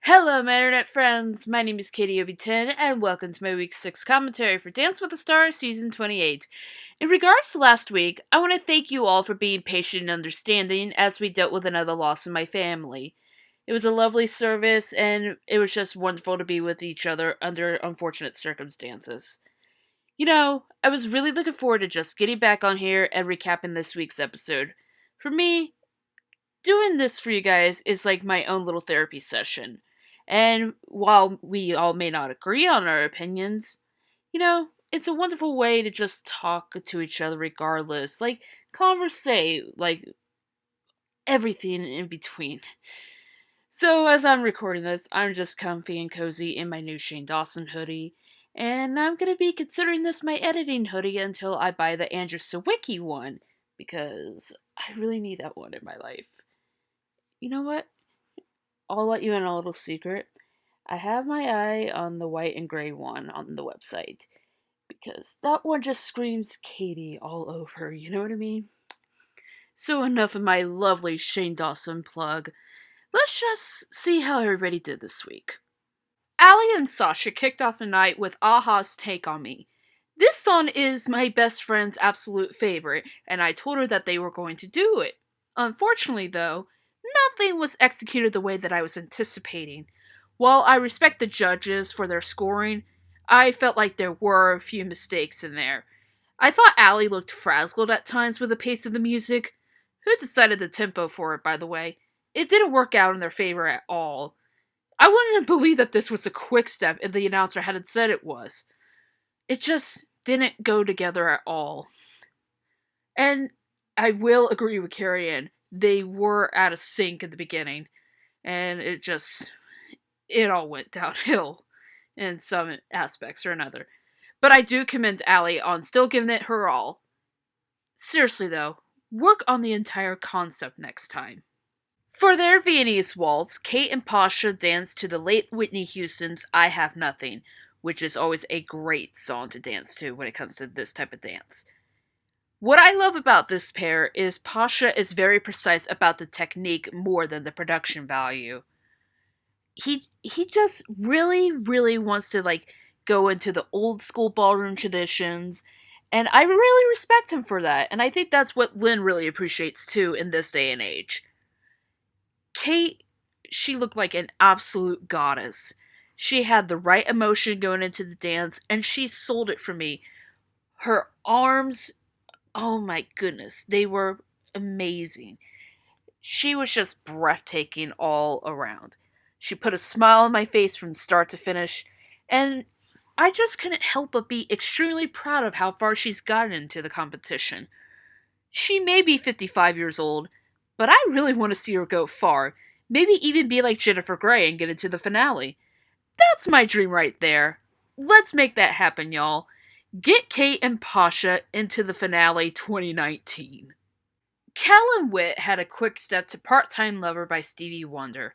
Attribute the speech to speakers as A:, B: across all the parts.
A: Hello, my internet friends. My name is Katie Obi10, and welcome to my Week 6 commentary for Dance with the Stars Season 28. In regards to last week, I want to thank you all for being patient and understanding as we dealt with another loss in my family. It was a lovely service, and it was just wonderful to be with each other under unfortunate circumstances. I was really looking forward to just getting back on here and recapping this week's episode. For me, doing this for you guys is like my own little therapy session. And while we all may not agree on our opinions, it's a wonderful way to just talk to each other regardless. Like, conversate, like, everything in between. So, as I'm recording this, I'm just comfy and cozy in my new Shane Dawson hoodie. And I'm going to be considering this my editing hoodie until I buy the Andrew Sawicki one. Because I really need that one in my life. You know what? I'll let you in a little secret. I have my eye on the white and gray one on the website. Because that one just screams Katie all over, you know what I mean? So enough of my lovely Shane Dawson plug. Let's just see how everybody did this week. Ali and Sasha kicked off the night with Aha's Take on Me. This song is my best friend's absolute favorite, and I told her that they were going to do it. Unfortunately, though, nothing was executed the way that I was anticipating. While I respect the judges for their scoring, I felt like there were a few mistakes in there. I thought Ali looked frazzled at times with the pace of the music. Who decided the tempo for it, by the way? It didn't work out in their favor at all. I wouldn't believe that this was a quick step if the announcer hadn't said it was. It just didn't go together at all. And I will agree with Carrie Ann. They were out of sync at the beginning. And it all went downhill in some aspects or another. But I do commend Ali on still giving it her all. Seriously though, work on the entire concept next time. For their Viennese waltz, Kate and Pasha danced to the late Whitney Houston's I Have Nothing, which is always a great song to dance to when it comes to this type of dance. What I love about this pair is Pasha is very precise about the technique more than the production value. He just really wants to go into the old school ballroom traditions, and I really respect him for that, and I think that's what Lynn really appreciates too in this day and age. Kate, she looked like an absolute goddess. She had the right emotion going into the dance, and she sold it for me. Her arms, oh my goodness, they were amazing. She was just breathtaking all around. She put a smile on my face from start to finish, and I just couldn't help but be extremely proud of how far she's gotten into the competition. She may be 55 years old, but I really want to see her go far. Maybe even be like Jennifer Grey and get into the finale. That's my dream right there. Let's make that happen, y'all. Get Kate and Pasha into the finale 2019. Kel and Whit had a quick step to Part-Time Lover by Stevie Wonder.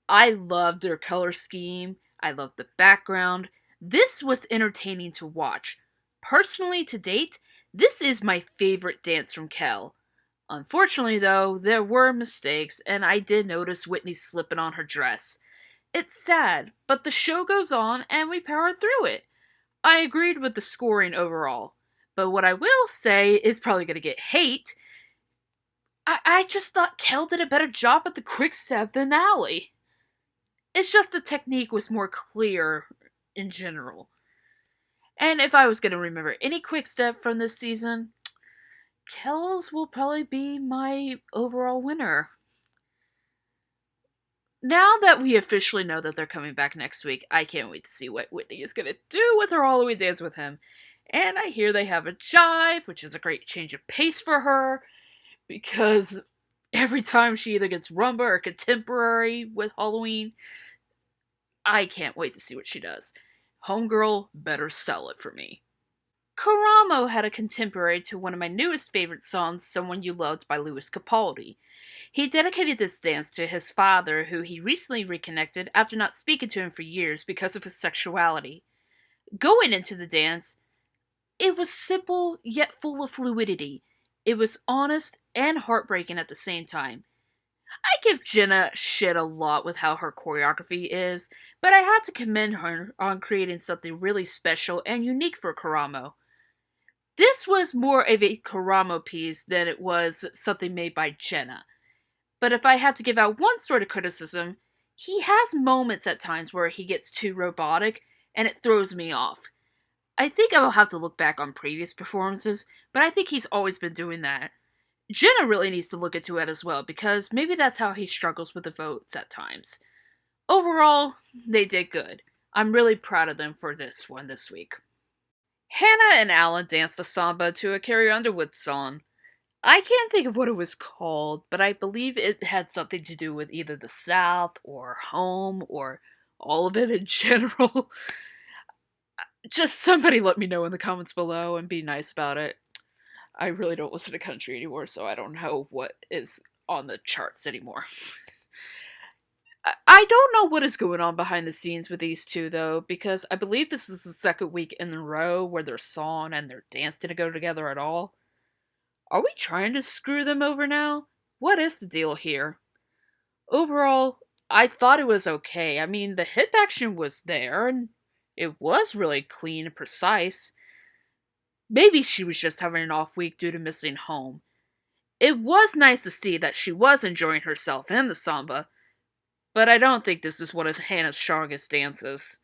A: I loved their color scheme. I loved the background. This was entertaining to watch. Personally, to date, this is my favorite dance from Kel. Unfortunately, though, there were mistakes, and I did notice Whitney slipping on her dress. It's sad, but the show goes on, and we power through it. I agreed with the scoring overall, but what I will say is probably going to get hate. I just thought Kel did a better job at the quick step than Ali. It's just the technique was more clear in general. And if I was going to remember any quick step from this season, Kel's will probably be my overall winner. Now that we officially know that they're coming back next week, I can't wait to see what Whitney is going to do with her Halloween dance with him. And I hear they have a jive, which is a great change of pace for her, because every time she either gets rumba or contemporary with Halloween, I can't wait to see what she does. Homegirl better sell it for me. Karamo had a contemporary to one of my newest favorite songs, Someone You Loved by Lewis Capaldi. He dedicated this dance to his father, who he recently reconnected after not speaking to him for years because of his sexuality. Going into the dance, it was simple yet full of fluidity. It was honest and heartbreaking at the same time. I give Jenna shit a lot with how her choreography is, but I had to commend her on creating something really special and unique for Karamo. This was more of a Karamo piece than it was something made by Jenna. But if I had to give out one sort of criticism, he has moments at times where he gets too robotic, and it throws me off. I think I will have to look back on previous performances, but I think he's always been doing that. Jenna really needs to look into it as well, because maybe that's how he struggles with the votes at times. Overall, they did good. I'm really proud of them for this one this week. Hannah and Alan danced a samba to a Carrie Underwood song. I can't think of what it was called, but I believe it had something to do with either the South or home or all of it in general. Just somebody let me know in the comments below and be nice about it. I really don't listen to country anymore, so I don't know what is on the charts anymore. I don't know what is going on behind the scenes with these two, though, because I believe this is the second week in a row where their song and their dance didn't go together at all. Are we trying to screw them over now? What is the deal here? Overall, I thought it was okay. I mean, the hip action was there, and it was really clean and precise. Maybe she was just having an off week due to missing home. It was nice to see that she was enjoying herself in the samba, but I don't think this is one of Hannah's strongest dances.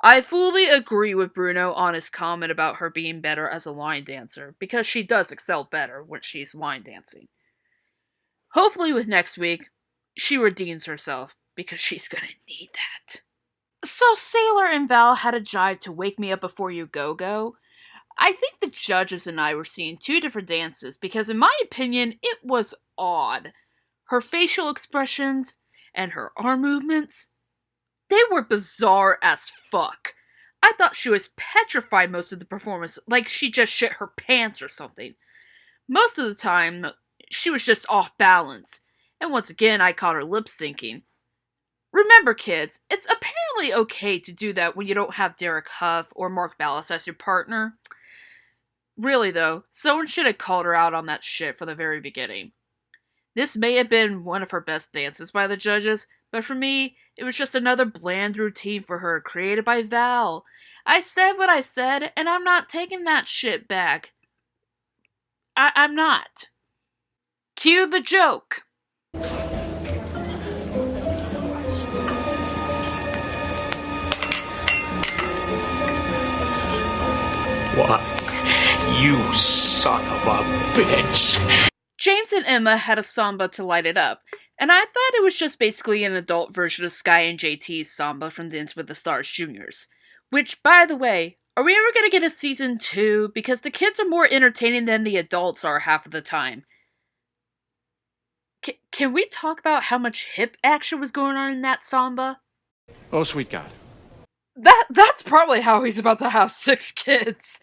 A: I fully agree with Bruno on his comment about her being better as a line dancer, because she does excel better when she's line dancing. Hopefully with next week, she redeems herself, because she's gonna need that. So Sailor and Val had a jive to Wake Me Up Before You Go Go. I think the judges and I were seeing two different dances, because in my opinion, it was odd. Her facial expressions and her arm movements, they were bizarre as fuck. I thought she was petrified most of the performance, like she just shit her pants or something. Most of the time, she was just off balance. And once again, I caught her lip syncing. Remember, kids, it's apparently okay to do that when you don't have Derek Huff or Mark Ballas as your partner. Really, though, someone should have called her out on that shit from the very beginning. This may have been one of her best dances by the judges, but for me, it was just another bland routine for her created by Val. I said what I said, and I'm not taking that shit back. I'm not. Cue the joke.
B: What? You son of a bitch!
A: James and Emma had a samba to light it up, and I thought it was just basically an adult version of Sky and JT's samba from Dance with the Stars Juniors. Which, by the way, are we ever gonna get a season 2? Because the kids are more entertaining than the adults are half of the time. Can we talk about how much hip action was going on in that samba?
B: Oh, sweet God.
A: That's probably how he's about to have 6 kids.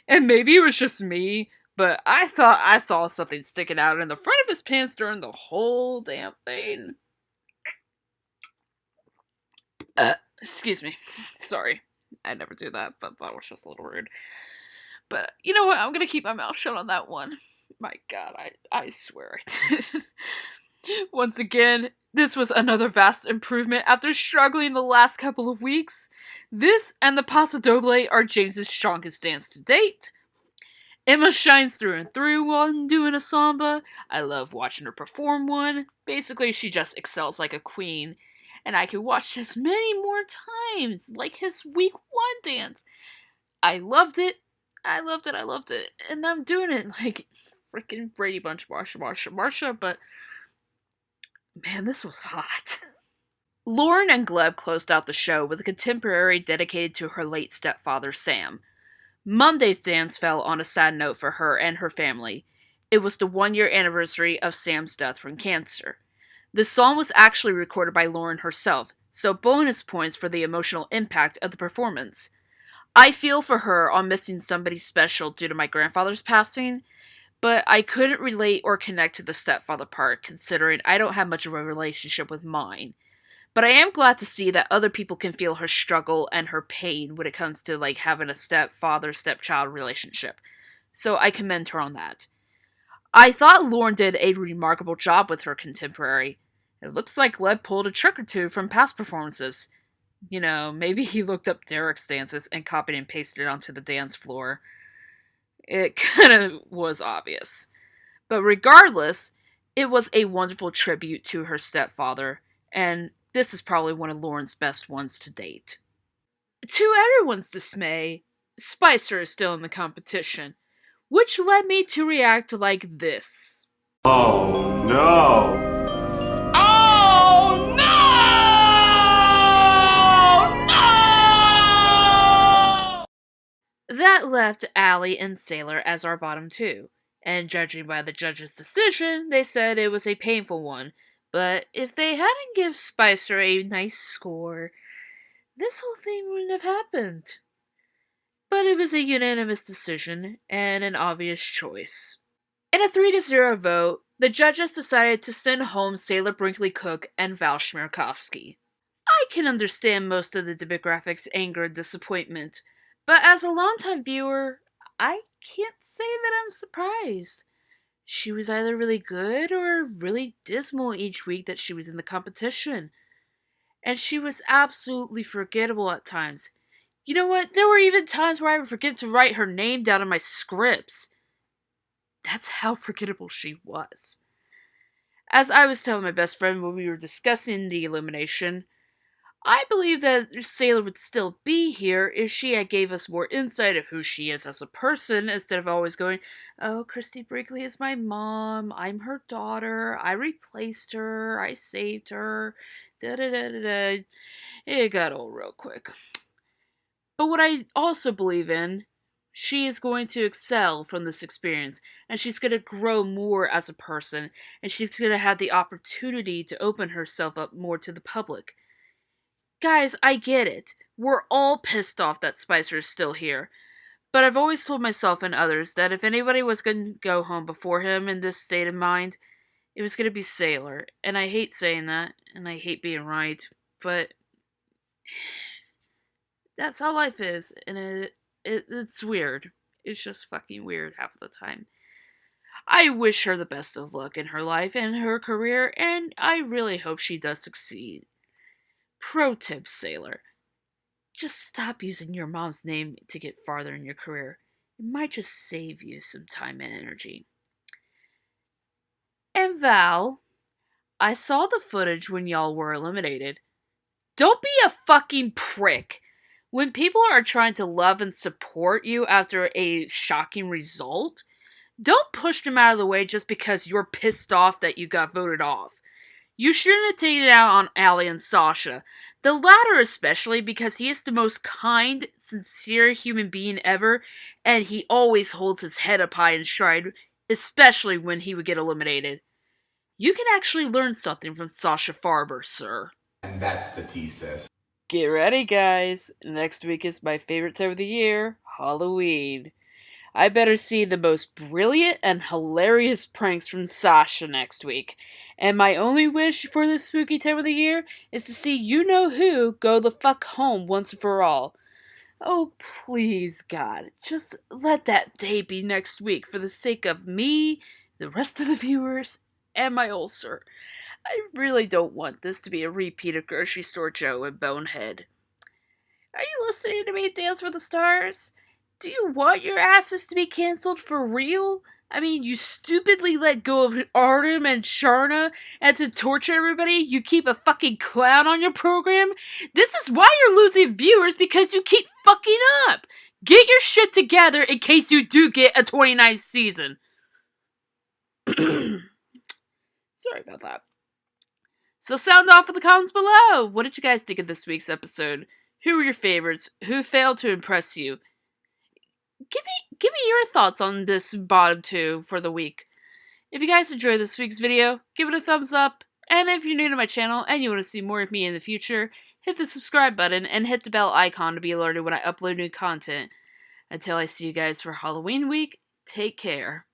A: And maybe it was just me, but I thought I saw something sticking out in the front of his pants during the whole damn thing. Excuse me. Sorry. I never do that, but that was just a little rude. But you know what? I'm gonna keep my mouth shut on that one. My God, I swear I did. Once again, this was another vast improvement after struggling the last couple of weeks. This and the Paso Doble are James's strongest dance to date. Emma shines through and through while doing a samba. I love watching her perform one. Basically, she just excels like a queen. And I can watch this many more times, like his week 1 dance. I loved it. I loved it. And I'm doing it like freaking Brady Bunch Marsha, but man, this was hot. Lauren and Gleb closed out the show with a contemporary dedicated to her late stepfather, Sam. Monday's dance fell on a sad note for her and her family. It was the 1-year anniversary of Sam's death from cancer. The song was actually recorded by Lauren herself, so bonus points for the emotional impact of the performance. I feel for her on missing somebody special due to my grandfather's passing, but I couldn't relate or connect to the stepfather part, considering I don't have much of a relationship with mine. But I am glad to see that other people can feel her struggle and her pain when it comes to like having a stepfather-stepchild relationship. So I commend her on that. I thought Lauren did a remarkable job with her contemporary. It looks like Led pulled a trick or two from past performances. You know, maybe he looked up Derek's dances and copied and pasted it onto the dance floor. It kind of was obvious. But regardless, it was a wonderful tribute to her stepfather, and this is probably one of Lauren's best ones to date. To everyone's dismay, Spicer is still in the competition, which led me to react like this.
C: Oh no!
B: Oh no!
A: That left Allie and Sailor as our bottom two, and judging by the judge's decision, they said it was a painful one, but if they hadn't given Spicer a nice score, this whole thing wouldn't have happened. But it was a unanimous decision and an obvious choice. In a 3-0 vote, the judges decided to send home Sailor Brinkley Cook and Val Schmirkovsky. I can understand most of the demographics' anger and disappointment, but as a longtime viewer, I can't say that I'm surprised. She was either really good or really dismal each week that she was in the competition. And she was absolutely forgettable at times. You know what? There were even times where I would forget to write her name down in my scripts. That's how forgettable she was. As I was telling my best friend when we were discussing the elimination, I believe that Sailor would still be here if she had gave us more insight of who she is as a person, instead of always going, oh, Christy Brinkley is my mom, I'm her daughter, I replaced her, I saved her, da-da-da-da-da. It got old real quick. But what I also believe in, she is going to excel from this experience, and she's going to grow more as a person, and she's going to have the opportunity to open herself up more to the public. Guys, I get it. We're all pissed off that Spicer is still here. But I've always told myself and others that if anybody was going to go home before him in this state of mind, it was going to be Sailor. And I hate saying that, and I hate being right, but that's how life is, and it's weird. It's just fucking weird half of the time. I wish her the best of luck in her life and her career, and I really hope she does succeed. Pro tip, Sailor. Just stop using your mom's name to get farther in your career. It might just save you some time and energy. And Val, I saw the footage when y'all were eliminated. Don't be a fucking prick. When people are trying to love and support you after a shocking result, don't push them out of the way just because you're pissed off that you got voted off. You shouldn't have taken it out on Allie and Sasha. The latter especially because he is the most kind, sincere human being ever, and he always holds his head up high in stride, especially when he would get eliminated. You can actually learn something from Sasha Farber, sir.
C: And that's the T, sis.
A: Get ready, guys. Next week is my favorite time of the year, Halloween. I better see the most brilliant and hilarious pranks from Sasha next week. And my only wish for this spooky time of the year is to see you-know-who go the fuck home once and for all. Oh, please, God, just let that day be next week for the sake of me, the rest of the viewers, and my ulcer. I really don't want this to be a repeat of Grocery Store Joe and Bonehead. Are you listening to me, Dance with the Stars? Do you want your asses to be cancelled for real? I mean, you stupidly let go of Artem and Sharna, and to torture everybody, you keep a fucking clown on your program? This is why you're losing viewers, because you keep fucking up! Get your shit together in case you do get a 29th season. Sorry about that. So sound off in the comments below! What did you guys think of this week's episode? Who were your favorites? Who failed to impress you? Give me your thoughts on this bottom two for the week. If you guys enjoyed this week's video, give it a thumbs up. And if you're new to my channel and you want to see more of me in the future, hit the subscribe button and hit the bell icon to be alerted when I upload new content. Until I see you guys for Halloween week, take care.